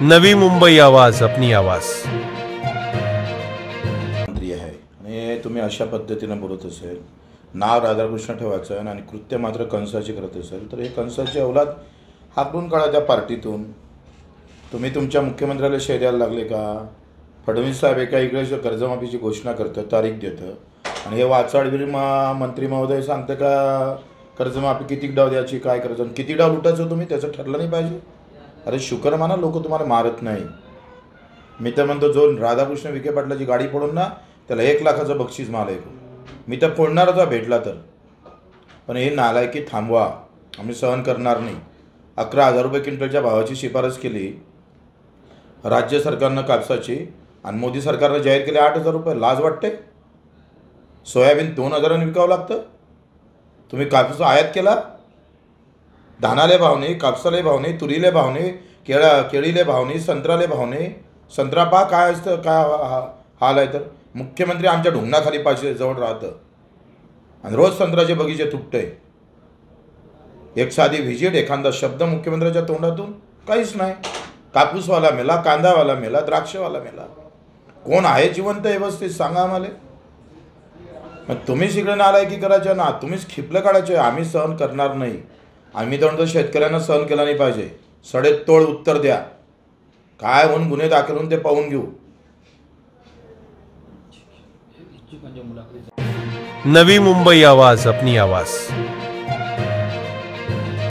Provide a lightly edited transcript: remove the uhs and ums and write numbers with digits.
नवी मुंबई आवाज, अपनी आवाज। मंत्री आहे आणि तुम्ही अशा पद्धतीने बोलत असेल, नाव राधाकृष्ण ठेवायचं आणि कृत्य मात्र कंसाची करत असेल, तर हे कंसाची औलाद हाकलून काढा त्या पार्टीतून। तुम्ही तुमच्या मुख्यमंत्र्याला शेऱ्याला लागले का? फडणवीस साहेब एका इकडे कर्जमाफीची घोषणा करतं, तारीख देतं, आणि हे वाचाळवीर मंत्री महोदय सांगतं का कर्जमाफी किती डाव द्यायची, काय करायचं, किती डाव लुटायचं तुम्ही, त्याचं ठरलं नाही पाहिजे? अरे शुक्र माना लोक तुम्हाला मारत नाही। मी तर म्हणतो जो राधाकृष्ण विखे पाटलाची गाडी फोडून ना त्याला 1 लाखाचं बक्षीस माल मी तर फोडणारच आहे भेटला तर। पण हे नालायकी थांबवा, आम्ही सहन करणार नाही। 11,000 रुपये क्विंटलच्या भावाची शिफारस केली राज्य सरकारनं कापसाची, आणि मोदी सरकारनं जाहीर केले 8,000 रुपये। लाज वाटते? सोयाबीन 2,000 विकावं लागतं, तुम्ही कापूस आयात केला। धानाले भाव नाही, कापसाले भाव नाही, तुरीले भाव नाही, केळीले भाव नाही, संत्राले भाव नाही। संत्रा पहा काय असतं, काय हाल आहे। तर मुख्यमंत्री आमच्या ढुंगणाखाली पाशी जवळ राहतं आणि रोज संत्र्याचे बगीचे तुटते। एक साधी व्हिजिट, एखादा शब्द मुख्यमंत्र्याच्या तोंडातून काहीच नाही। कापूसवाला मेला, कांदावाला मेला, द्राक्षवाला मेला। कोण आहे जिवंत व्यवस्थित सांगा आम्हाला? मग तुम्हीच इकडे नालायकी करायचे ना, तुम्हीच खिपलं काढायचे। आम्ही सहन करणार नाही। आम्ही तर म्हणतो शेतकऱ्यांना सहन केला नाही पाहिजे। सडेतोड उत्तर द्या, काय होऊन गुन्हे दाखल होऊन ते पाहून घेऊ। नवी मुंबई आवाज, अपनी आवाज।